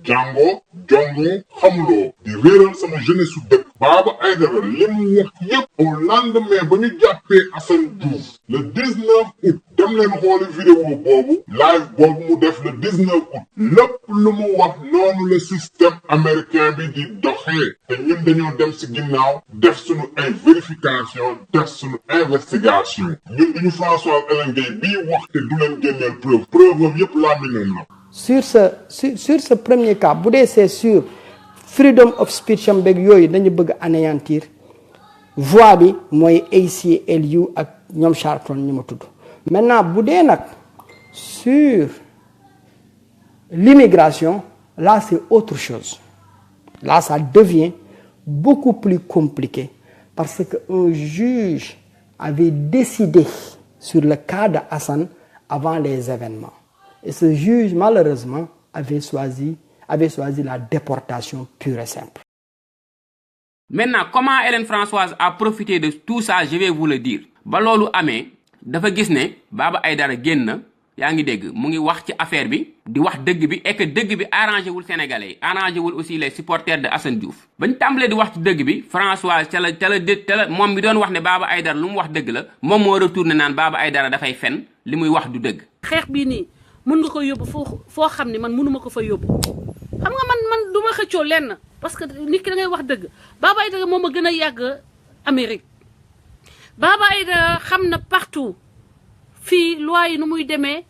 jàngoo jongoo xamuloo di réeral sama jeunesse su dëkk Baba Aïdara li mu wax yëpp au lendemain ba ñu jàppee Assane Diouf le 19 août dem leen xooli vidéo boobu live boobu mu def le 19 août lépp lu mu wax noonu le système américain bi di doxee te ñun dañoo dem si ginnaaw def suñu ay vérification def suñu investigation ñun duñu François Hélène Gueye bii wax te du leen génneel preuve am yëpp laa mi noonu la. sur ce premier cas bu dee c'est sur freedom of speech am beeg yooyu dañu bëgg anéantir voix bi mooy ACLU ak ñoom Charlton ñu ma tudd. maintenant bu dee nag sur l'immigration là c'est autre chose là ça devient beaucoup plus compliqué parce que un juge avait décidé sur le cas de Assane avant les événements. Et ce juge, malheureusement, avait choisi la déportation pure et simple. Maintenant, comment Hélène Françoise a profité de tout ça, je vais vous le dire. Ba lolu amé, dafa gis né Baba Aïdara génn, yaa ngi dégg, mu ngi wax ci affaire bi, di wax dëgg bi et que dëgg bi arrangé wul Sénégalais, arrangé wul aussi les supporters de Assane Diouf. Bañ tambalé di wax ci dëgg bi, Françoise ca la moom mi doon wax ne Baba Aïdara lu mu wax dëgg la, moom moo retourné naan Baba Aïdara dafay fen, li muy wax du dëgg. Xeex bii nii mën nga ko yóbbu foo xam ne man mënuma ko fa yóbbu xam nga man du ma xëccoo lenn parce que nit ki da ngay wax dëgg Baba Aïdara moom a gën a yàgg Amérique Baba Aïdara xam na partout fii loi yi nu muy demee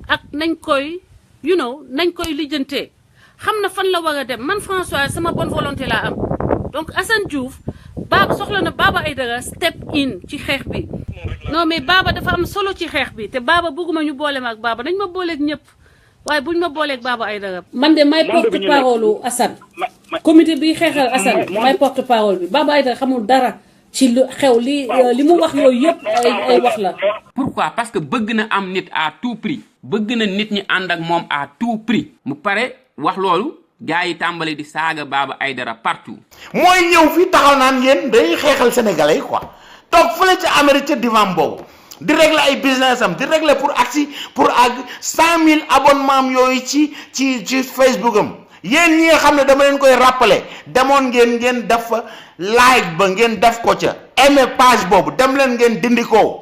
ak nañ koy nañ koy lijjantee xam na fan la war a dem man François sama bonne volonté laa am donc Assane Diouf soxla na Baba Aïdara step in ci xeex bi non mais Baba dafa am solo ci xeex bi te Baba bëgguma ñu boole ma ak Baba dañ ma booleeg ñëpp waaye buñ ma booleeg Baba Aïdara man de may porte parole Assane comité bi xeexal Assane may porte parole bi Baba Aïdara xamul dara ci lu xew li mu wax yooyu yëpp ay wax la. Pourquoi? Parce que bëgg na am nit à tout prix bëgg na nit ñi ànd ak moom à tout prix mu pare wax loolu gars yi tàmbali di saaga Baba Aïdara partout. mooy ñëw fii taxaw naan yéen day xeexal sénégalais quoi toog fële ca Amérique ca divan boobu di régler ay business am di régler pour agsi pour àgg 100 000 abonnement yooyu ci Facebook am yéen ñi nga xam ne dama leen koy rappeler demoon ngeen def fa like ba ngeen def ko ca aimer page boobu dem leen ngeen dindi ko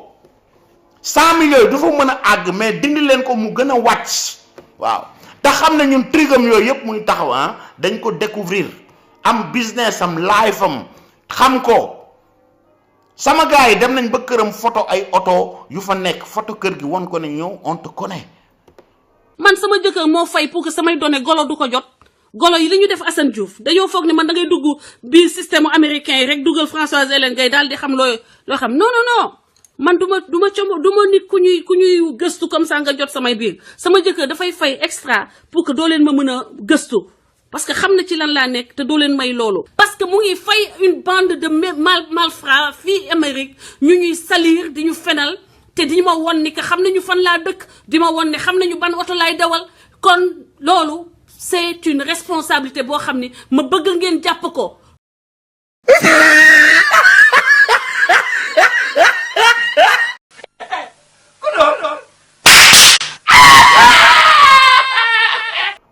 100 000 yooyu du fa mën a àgg mais dindi leen ko mu gën a wàcc waaw te xam ne ñun trigam yooyu yëpp muy taxaw dañ ko découvrir am business am life am xam ko sama gars yi dem nañ ba këram photo ay oto yu fa nekk photo kër gi won ko ne ñëw on te connaît. man sama jëkkër moo fay pour que samay données golo du ko jot golo yi li ñu def Assane Diouf dañoo foog ne man da ngay dugg biir système américain yi rek dugal Françoise Hélène Gueye daal di xam loo xam non man du ma nit ku ñuy gëstu comme ça nga jot samay biir sama jëkkër dafay fay extra pour que doo leen ma mën a gëstu parce que xam na ci lan laa nekk te doo leen may loolu. parce que mu ngi fay une bande de malfrats fii Amérique ñu ñuy salir di ñu fenal te di ma won ni que xam nañu fan laa dëkk di ma won ne xam nañu ban oto laay dawal kon loolu c'est une responsabilité boo xam ni ma bëgg ngeen jàpp ko.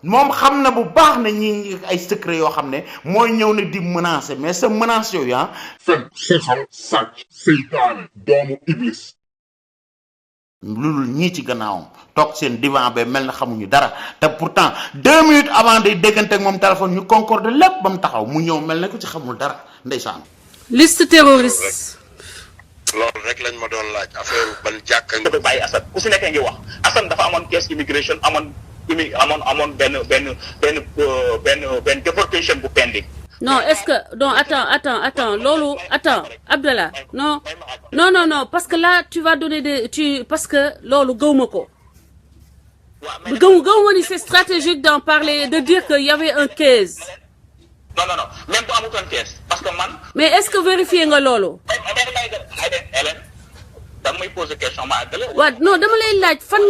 moom xam na bu baax na ñi ay secret yoo xam ne mooy ñëw ne di menacer mais sa menace yooyu fen xeexal sàcc seytaane doomu iblis loolu ñii ci gannaawam toog seen divan ba mel na xamuñu dara te pourtant 2 minutes avant day déggante ak moom téléphone ñu concorde lépp ba mu taxaw mu ñëw mel na ko ci xamul dara ndeysaan. liste terroriste. loolu rek lañ ma doon laaj affaire ban jàkka nga. bàyyi Assane ku si nekk ngi wax Assane dafa amoon caisse immigration amoon benn déportation bu pending. non est-ce que non attends loolu attends Abdallah non parce que là tu vas donner parce que loolu gëwuma ko gëwuma ni c'est stratégique d'en parler de dire que y avait un case. non même bu amutoon case parce que man. mais est-ce que vérifier nga loolu. Hélène da nga may poser question ma àggale. waaw non dama lay laaj fan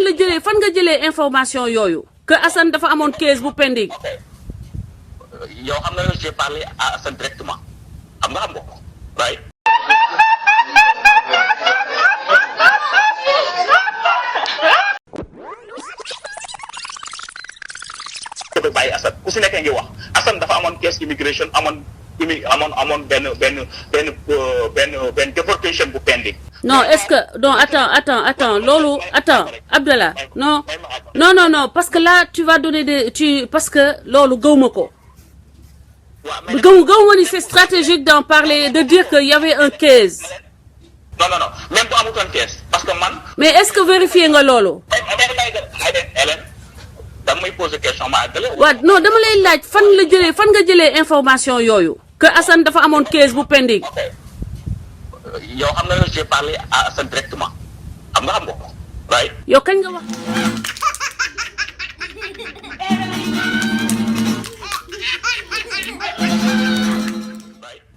nga jëlee information yooyu que Assane dafa amoon case bu pending. yow xam nga j'ai parlé à Assane directement xam nga ko right. te bàyyi Assane ku si nekkee ngi wax Assane dafa amoon caisse immigration amoon benn déportation bu pending. non est-ce que non attends loolu attends Abdallah non parce que là tu vas donner parce que loolu gëwuma ko. gëwuma ni c'est stratégique d'en parler de dire que y avait un case. non même bu amutoon case parce que man. mais est-ce que vérifier nga loolu. da may poser question ma àggale. waaw non dama lay laaj fan nga jëlee information yooyu que Assane dafa amoon case bu pending. yow xam nga j'ai parlé à Assane directement xam nga ko right. yow kañ nga wax.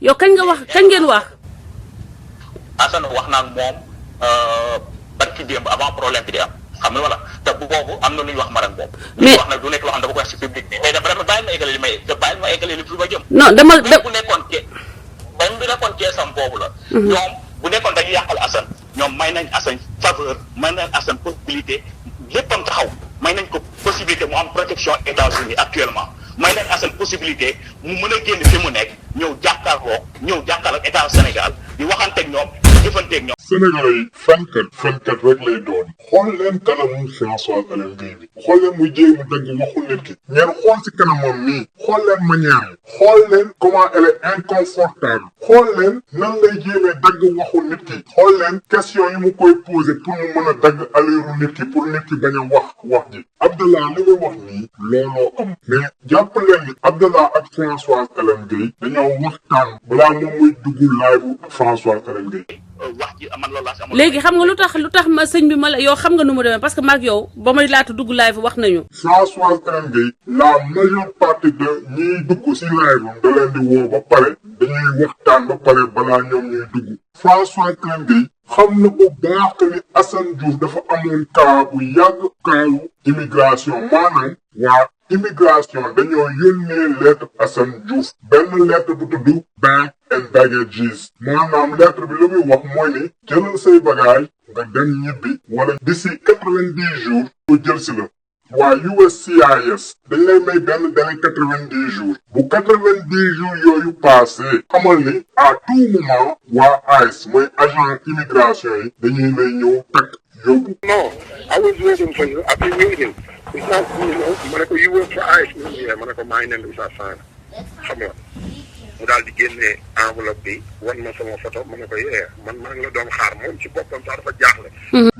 yow kañ ngeen wax. Assane wax naa ak moom barki démb avant problème bi di am xam nga wala te bu boobu am na lu ñu wax man ak moom. mais wax nag du nekk loo xam ne dafa ko wax ci public bi mais dafa bàyyi ma eggale li may fi ma jëm. non dama bu nekkoon keesam boobu la. ñoom bu nekkoon dañu yàqal Assane ñoom may nañ Assane faveur may nañ Assane possibilité léppam taxaw may nañ ko possibilité mu am protection États-Unis actuellement may nañ Assane possibilité mu mën a génn fi mu nekk ñëw jàkkaarloo état Sénégal di waxanteeg ñoom di jëfanteeg ñoom. Sénégalais yi fenkat rek lay doon xool leen kanamu Françoise Hélène Guèye bi xool leen muy jéem a dagg waxu nit ki ngeen xool si kanamam nii xool leen manière xool leen comment elle est inconfortable xool leen nan lay jéemee dagg waxu nit ki xool leen question yi mu koy poser pour mu mën a dagg aleeru nit ki pour nit ki bañ a wax ji Abdallah li muy wax nii looloo am mais jàpp leen ni Abdallah ak Françoise Hélène Guèye dañoo waxtaan balaa moom muy dugg live Françoise Hélène Guèye. léegi xam nga lu tax ma sëñ bi ma la yow xam nga nu mu demee parce que maag yow ba may laata dugg live wax nañu. Françoise Hélène Guèye la majeure partie de ñiy dugg si live da leen di woo ba pare dañuy waxtaan ba pare balaa ñoom ñuy dugg Françoise Hélène Guèye xam na bu baax ni Assane Diouf dafa amoon cas bu yàgg kaayu immigration maanaam waa immigration dañoo yónnee lettre Assane Diouf benn lettre bu tudd Bag and Baggages maanaam lettre bi lu muy wax mooy ni jëlal say bagage nga dem ñibbi wala d'ici 90 jours bu jël si la waa USCIS dañ lay may benn délai 90 jours bu 90 jours yooyu passé xamal ni à tout moment waa ICE mooy agent immigration yi dañuy lay ñëw takk yóbbu. No, I was waiting for you. I've been waiting. It's not, ma ne ko you work for ICE. Ma ne ko maa ngi ne Loussa Sane xam nga mu daal di génne enveloppe bi wan ma sama photo ma ne ko man maa ngi la doon xaar moom ci boppam sax dafa jaaxle.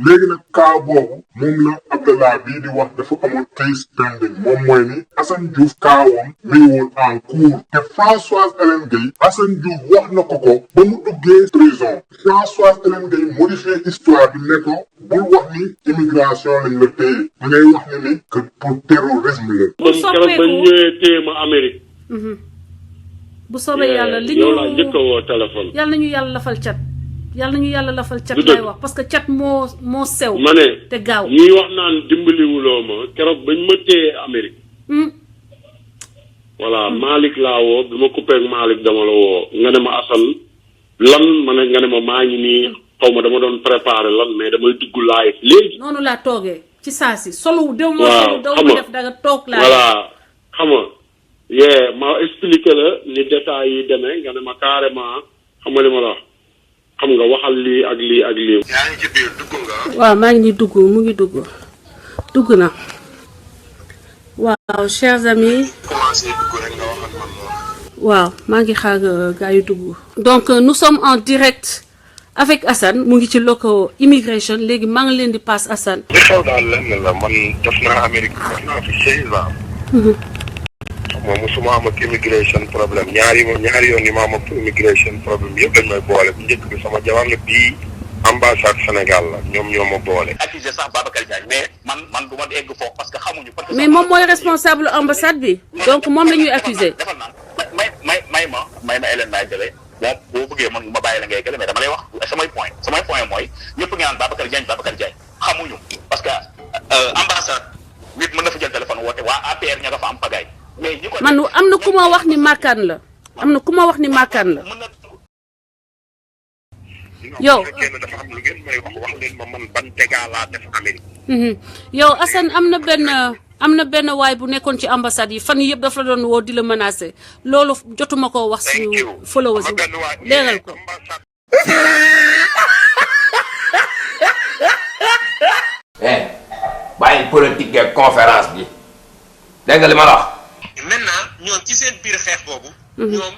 léegi nag cas boobu moom la Abdallah bii di wax dafa amoon case pending moom mooy ni Assane Diouf kaawam mi ngi woon en cours te Françoise Hélène Guèye Assane Diouf wax na ko ba mu duggee prison Françoise Hélène Guèye modifié histoire bi ne ko bul wax ni immigration lañ la téye da ngay wax ni que pour terrorisme la. man keroog ba ñëwee téye ma Amérique. bu soobee yàlla li ñu yow laa njëkk a woo téléphone. yàlla nañu yàlla lafal cat lay wax parce que cat moo sew. ma ne te gaaw ñuy wax naan dimbaliwuloo ma keroog bañ ma téye Amérique. voilà Malick laa woo bi ma coupé ak Malick dama la woo nga ne ma Assane lan ma ne nga ne ma maa ngi nii xaw ma dama doon préparé lan mais damay dugg live léegi. noonu laa toogee ci saa si solo. dew waaw ma def da nga toog laa. voilà xam nga ma expliqué la ni détails yi demee nga ne ma carrément xam nga li ma la wax xam nga waxal lii ak lii ak lii. yaa ngi ci biir dugg nga. waaw maa ngi nii dugg mu ngi dugg na. waaw chers amis. commencé dugg rek nga wax ak man noonu. waaw maa ngi xaar gars yu dugg. donc nous sommes en direct avec Assane mu ngi ci loco immigration léegi maa ngi leen di passe Assane. li xew daal lenn la man def naa Amérique def naa fi 16 ans. moom mosuma am ak immigration problème ñaari yoon yi ma am ak immigration problème yëpp dañ may boole bu njëkk bi sama jabar la bii ambassade Sénégal la ñoom ñoo ma boole. accusé sax Babacar Diagne mais man du ma egg foofu parce que xamuñu. mais moom mooy responsable ambassade bi donc moom la ñuy accusé. defal naa may ma Hélène laay jëlee moom boo bëggee man ma bàyyi la ngay gële mais dama lay wax samay point mooy ñëpp nga naan Babacar Diagne xamuñu parce que ambassade nit mën na fa jël téléphone woote waa APR ña nga fa am pagaay mais ñi ko man am na ku ma wax ni Makane la yow dafa am lu ngeen may wax leen ma man ban dégâts laa def Amérique. yow Assane am na benn waay bu nekkoon ci ambassade yi fan yëpp dafa la doon woo di la menacer loolu jotuma ko wax suñu followers yi leeral ko. bàyyi politique ak conférence bi dégg nga li ma la wax. maintenant ñoom ci seen biir xeex boobu. ñoom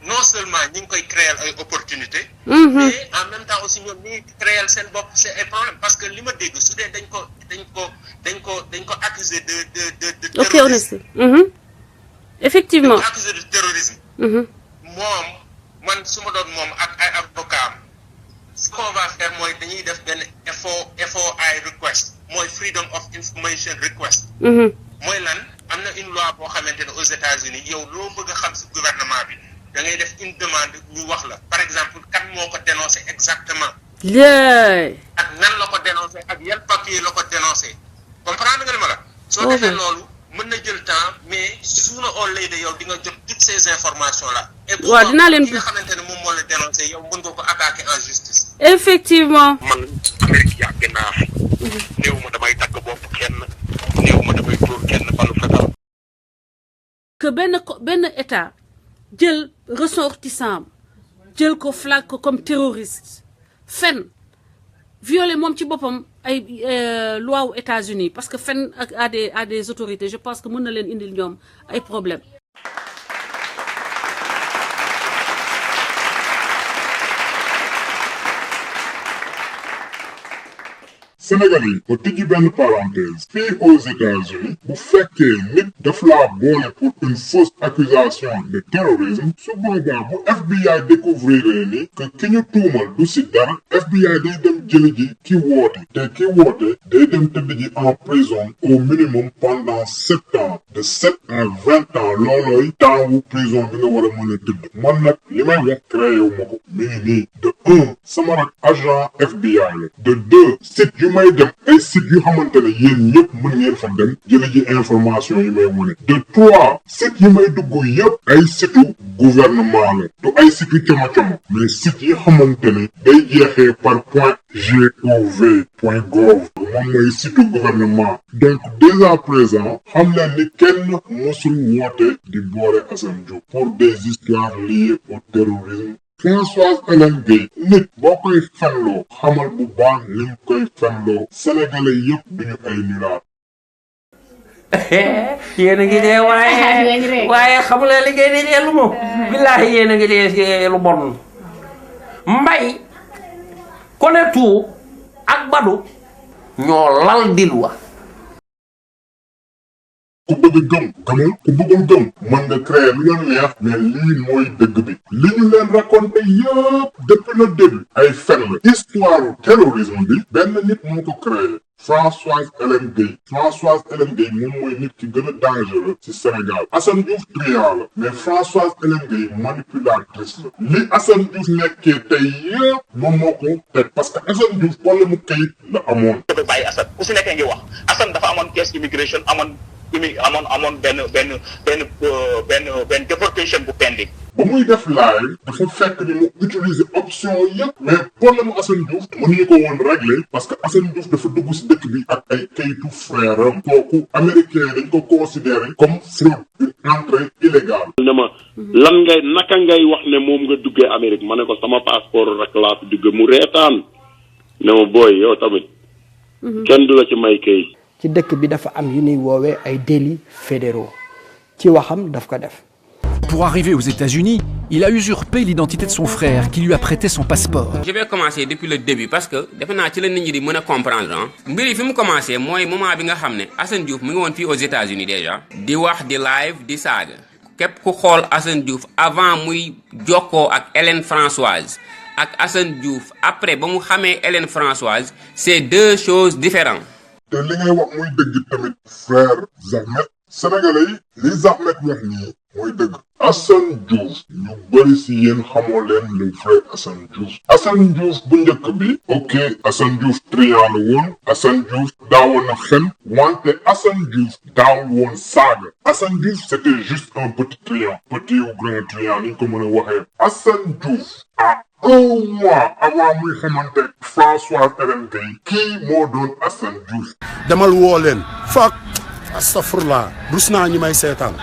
non seulement ñu ngi koy créer ay opportunités. mais en même temps aussi ñoom ñu ngi créer seen bopp c'est un problème parce que li ma dégg su dee dañ ko accuser de terrorisme. ok honnêtement. effectivement. dañ ko accuser de terrorisme. moom man su ma doon moom ak ay avocat am ce qu'on va faire mooy dañuy def benn FOI request mooy freedom of information request. mooy lan am na une loi boo xamante ne aux États-Unis yow loo bëgg a xam si gouvernement bi da ngay def une demande ñu wax la par exemple kan moo ko dénoncé exactement. ak nan la ko dénoncé ak yan papier la ko dénoncé comprendre nga li ma la. soo defee loolu mën na jël temps mais sooner or later yow di nga jot toutes ces informations là. waaw dinaa leen ki nga xamante ne moom moo la dénoncé yow mën nga ko attaquer en justice. effectivement. man Amérique yàgg naa fi. néew ma damay tagg bopp kenn néew ma damay dóor kenn balu fetal. que benn état jël ressortissant jël ko flag ko comme terroriste fen violer moom ci boppam ay loi wu États-Unis parce que fen ak à des autorités je pense que mën na leen indil ñoom ay problème. Sénégalais ba tijji benn parenthèse fii aux États-Unis bu fekkee nit daf laa boole pour une fausse accusation de terrorisme su boobaa bu FBI découvrir ni que ki ñu tuumal du si dara FBI day dem jëli ji ki woote te ki woote day dem tëdd ji en prison au minimum pendant 7 ans de 7 à 20 ans loolooy temps wu prison bi nga war a mën a tëdd man nag li may wax créé wu ma ko mi ngi nii de 1 sama rak agent FBI la de 2 site yu may dem ay site yu xamante ne yéen ñëpp mën ngeen fa dem jële ji information yi may wane de 3 site yi may dugg yëpp ay site gouvernement la du ay site yu como mais site yi xamante ne day jeexee par .gov.gov moom mooy site gouvernement donc dès à présent xam leen ni kenn mosul woote di boole Assane Diouf pour des histoires liées au terrorisme. Françoise Hélène Gueye nit boo koy fenloo xamal bu baax li nga koy fenloo sénégalais yëpp duñu ay nulaat. yéen a ngi dee waaye xamuleen li ngay dee lu mu. billaahi yéen a ngi dee lu bon. Mbay Konetu ak Badu ñoo lal dil wa. ku bëgg gëm gëmal ku bëggul gëm mën nga créer lu leen neex mais lii mooy dëgg bi li ñu leen raconté yëpp depuis le début ay fen la histoire terrorisme bi benn nit moo ko créé Françoise Hélène Gueye moom mooy nit ki gën a dangereux ci Sénégal Assane Diouf triant la mais Françoise Hélène Gueye manipulatrice la li Assane Diouf nekkee tey yëpp moom moo ko teg parce que Assane Diouf problème mu kayit la amoon. dafa bàyyi Assane ku si nekkee ngi wax Assane dafa amoon caisse immigration amoon benn déportation bu pending. ba muy def live dafa fekk ni mu utiliser option yëpp mais problème mu Assane Diouf mënuñu ko woon régler parce que Assane Diouf dafa dugg si dëkk bi ak ay kayitu frère am kooku américain dañ ko considéré comme fraude une entrée illégale. ne ma naka ngay wax ne moom nga duggee Amérique ma ne ko sama passeport rek laa fi dugg mu reetaan ne ma booy yow tamit. kenn du la ci may kayit. ci dëkk bi dafa am yu ñuy woowee ay délits fédéraux ci waxam daf ko def. Pour arriver aux États-Unis, il a usurpé l'identité de son frère qui lui a prêté son passeport. Je vais commencer depuis le début parce que defe naa ci la nit ñi di mën a comprendre ah. mbir yi fi mu commencé mooy moment bi nga xam ne Assane Diouf mi ngi woon fii aux États-Unis déjà. di wax di live di saaga. képp ku xool Assane Diouf avant muy jokkoo ak Hélène Françoise ak Assane Diouf après ba mu xamee Hélène Françoise c'est deux choses différentes. te li ngay wax muy dëgg tamit frère Zahmet sénégalais yi li Zahmet wax nii mooy dëgg. Assane Diouf ñu bëri si yéen xamoo leen le vrai Assane Diouf. Assane Diouf bu njëkk bi ok Assane Diouf triant la woon Assane Diouf daawoon na fen wante Assane Diouf daawul woon saaga. Assane Diouf c'était juste un petit triant petit ou grand triant ni ñu ko mën a waxee. Assane Diouf un mois avant muy xamante François Terente yi kii moo doon Assane Diouf. demal woo leen fuck astafurlah rus naa ñi may seetaan